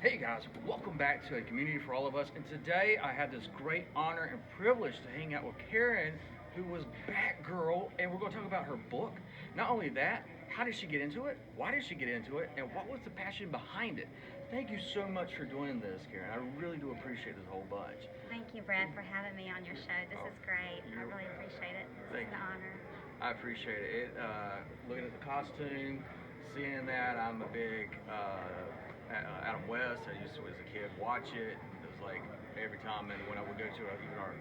Hey guys, welcome back to A Community for All of Us. And today I had this great honor and privilege to hang out with Karen, who was Batgirl, and we're going to talk about her book. Not only that, how did she get into it? Why did she get into it? And what was the passion behind it? Thank you so much for doing this, Karen. I really do appreciate this whole bunch. Thank you, Brad, for having me on your show. This is great. I really appreciate it. It's an honor. I appreciate it. Looking at the costume, seeing that, I'm a big Adam West. I used to, as a kid, watch it. It was like every time, and when I would go to even our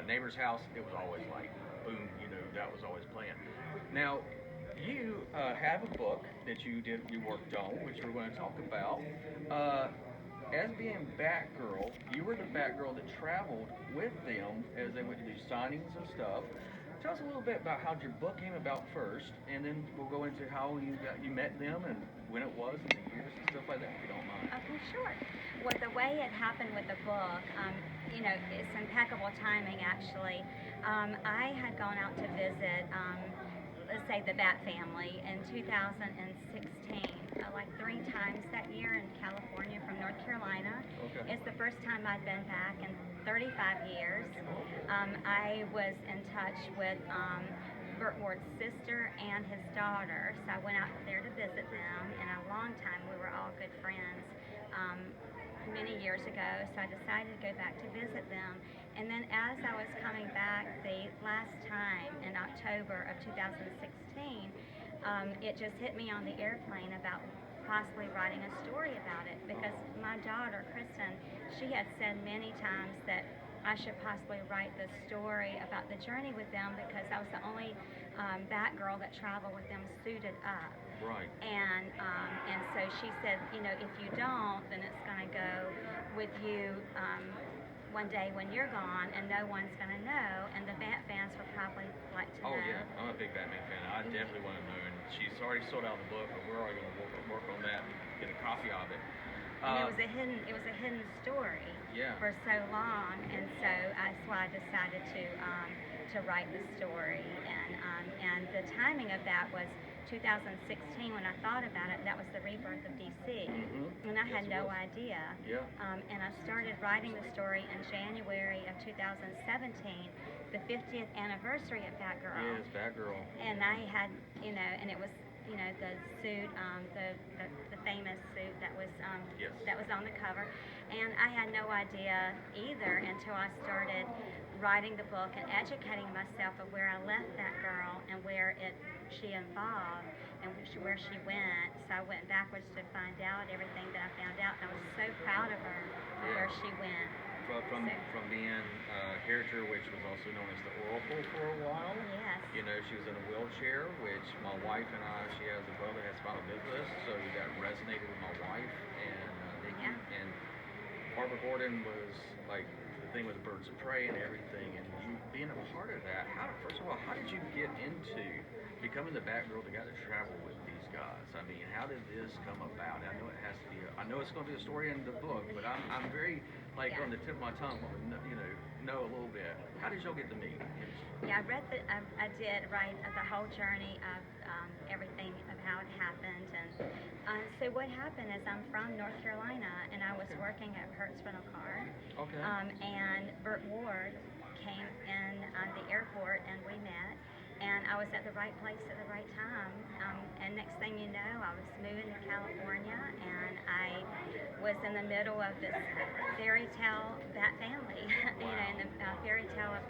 neighbor's house, it was always like, boom, that was always playing. Now, you have a book that you worked on, which we're going to talk about. As being Batgirl, you were the Batgirl that traveled with them as they went to do signings and stuff. Tell us a little bit about how your book came about first, and then we'll go into how you met them and when it was and the years and stuff like that, if you don't mind. Okay, sure. Well, the way it happened with the book, it's impeccable timing, actually. I had gone out to visit, let's say, the Bat family in 2016, like 3 times that year in California from North Carolina. Okay. It's the first time I'd been back in 35 years. I was in touch with Burt Ward's sister and his daughter, so I went out there to visit them. In a long time, we were all good friends many years ago, so I decided to go back to visit them. And then as I was coming back the last time in October of 2016, it just hit me on the airplane about possibly writing a story about it, because my daughter, Kristen, she had said many times that I should possibly write the story about the journey with them, because I was the only Batgirl that traveled with them suited up. Right. And so she said, if you don't, then it's going to go with you one day when you're gone, and no one's going to know, and the Bat fans would probably like to know. Oh yeah, I'm a big Batman fan. I definitely want to know, and she's already sold out the book, but we're already going to work on that and get a copy of it. And it was a hidden story for so long, and so that's why I decided to write the story. And the timing of that was 2016 when I thought about it. That was the rebirth of DC, and I had no idea. Yeah. And I started writing the story in January of 2017, the 50th anniversary of Batgirl. Yes, Batgirl. And I had, and it was, the suit, the famous suit that was on the cover, and I had no idea either until I started writing the book and educating myself of where I left that girl and where she evolved and where she went. So I went backwards to find out everything that I found out, and I was so proud of her where she went. From being a character which was also known as the Oracle for a while. Yes. She was in a wheelchair, which my wife and I, she has a brother that has spinal bifida, so that resonated with my wife. And Barbara Gordon was like the thing with the Birds of Prey and everything, and you being a part of that. First of all, how did you get into becoming the Batgirl that got to travel with these guys? I mean, how did this come about? I know it has to be. I know it's going to be a story in the book, but I'm very on the tip of my tongue, know a little bit. How did y'all get to meet? Yeah, I did write the whole journey of everything of how it happened, and so what happened is I'm from North Carolina, and I was working at Hertz Rental Car. Okay. And Burt Ward came in the airport, and we met. And I was at the right place at the right time. And next thing you know, I was moving to California, and I was in the middle of this fairy tale Bat family. Wow. In the fairy tale of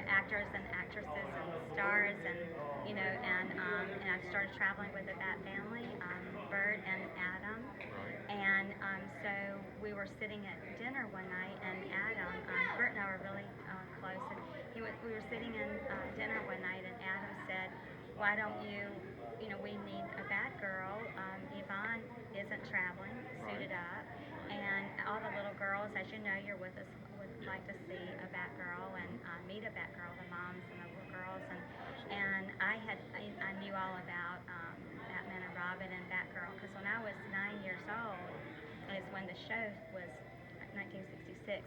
actors and actresses and stars, and I started traveling with the Bat family, Bert and Adam. Right. And so we were sitting at dinner one night, and Adam, Bert and I were really close, and we were sitting in dinner one night, and Adam said, why don't you, we need a Batgirl. Yvonne isn't traveling, suited up, and all the little girls, as you know, you're with us, would like to see a Batgirl and meet a Batgirl, the moms and the little girls, and I knew all about Batman and Robin and Batgirl, because when I was 9 years old is when the show was 1966.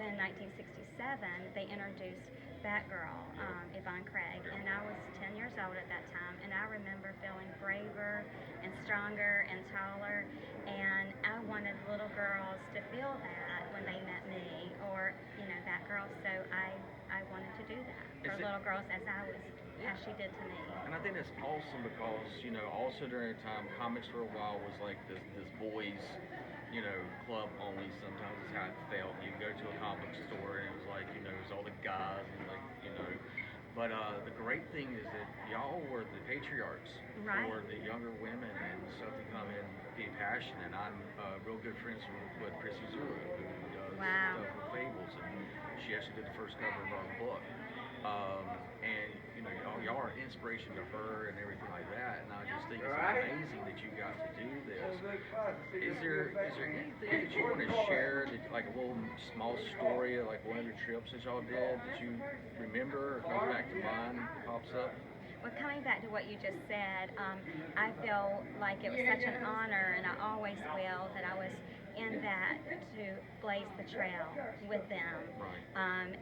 Then in 1967, they introduced Batgirl, Yvonne Craig, and I was 10 years old at that time, and I remember feeling braver and stronger and taller, and I wanted little girls to feel that when they met me, or, you know, Batgirl, so I wanted to do that for little girls as she did to me. And I think that's awesome because, you know, also during a time, comics for a while was like this boys, you know, club only. Sometimes is how it felt. You go to a comic store and it was like, you know, it was all the guys and like, you know. But the great thing is that y'all were the patriarchs for the younger women and stuff to come in and be passionate. I'm real good friends with Chrissy Zulu, who does stuff with Fables, and she actually did the first cover of our book. And you know, y'all are an inspiration to her and everything like that. And I just think it's amazing that you got to do this. Is there anything that you want to share, that, like a little small story, like one of the trips that y'all did that you remember or comes back to mind, pops up? Well, coming back to what you just said, I feel like it was such an honor, and I always will, that I was in that to blaze the trail with them.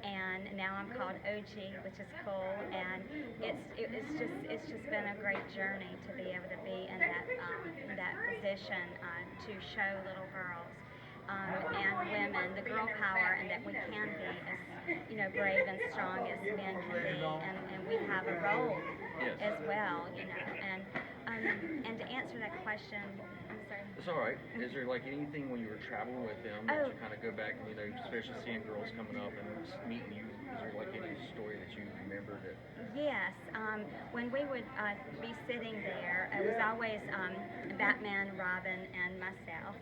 And now I'm called OG, which is cool, and it's just been a great journey to be able to be in that position to show little girls and women the girl power, and that we can be as, you know, brave and strong as men can be, and we have a role as well, you know. And to answer that question, I'm sorry. It's all right. Is there like anything when you were traveling with them that you kind of go back and, you know, especially seeing girls coming up and meeting you, is there like any story that you remember that? Yes. When we would be sitting there, it was always Batman, Robin, and myself.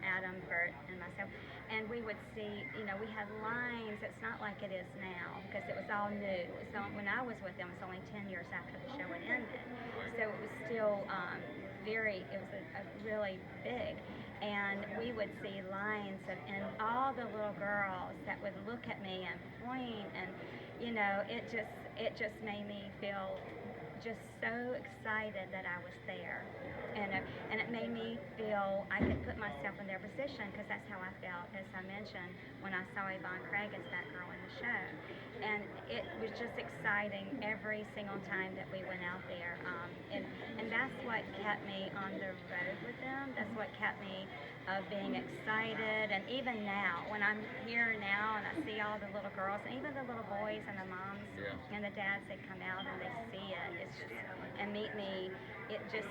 Adam, Bert, and myself, and we would see, you know, we had lines. It's not like it is now, because it was all new. So when I was with them, it was only 10 years after the show had ended, so it was still it was a really big, and we would see lines, and all the little girls that would look at me and point, and, you know, it just made me feel just so excited that I was there, and it made me feel I could put myself in their position, because that's how I felt, as I mentioned, when I saw Yvonne Craig as that girl in the show. And it was just exciting every single time that we went out there, and that's what kept me on the road with them. That's what kept me being excited. And even now, when I'm here now and I see all the little girls, and even the little boys and the moms and the dads, they come out and they see it, and meet me, it just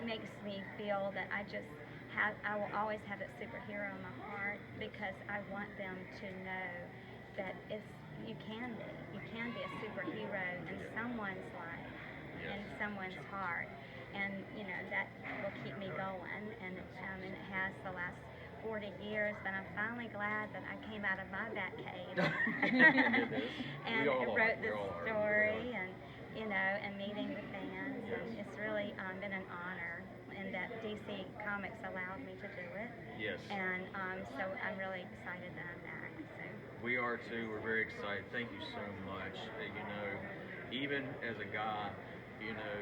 makes me feel that I will always have that superhero in my heart, because I want them to know that you can be a superhero in someone's life, in someone's heart, and, you know, that will keep me going, and it has the last 40 years, but I'm finally glad that I came out of my bat cave and wrote this story, and, you know, and meeting the fans, and it's really been an honor, and that DC Comics allowed me to do it. And so I'm really excited that I'm back. So. We are too. We're very excited. Thank you so much. You know, even as a guy, you know,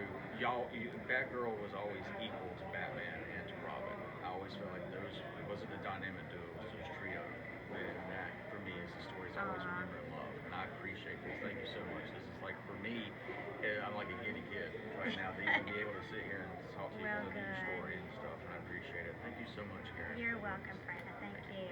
Batgirl was always equal to Batman and to Robin. I always felt like it wasn't a dynamic duo, it was a trio. And that, for me, is the stories I always remember and love. And I appreciate this. Thank you so much. This is like, for me, I'm like a giddy kid right now to even be able to sit here and talk to you and your story and stuff. And I appreciate it. Thank you so much, Karen. You're welcome, Fred. Thank you.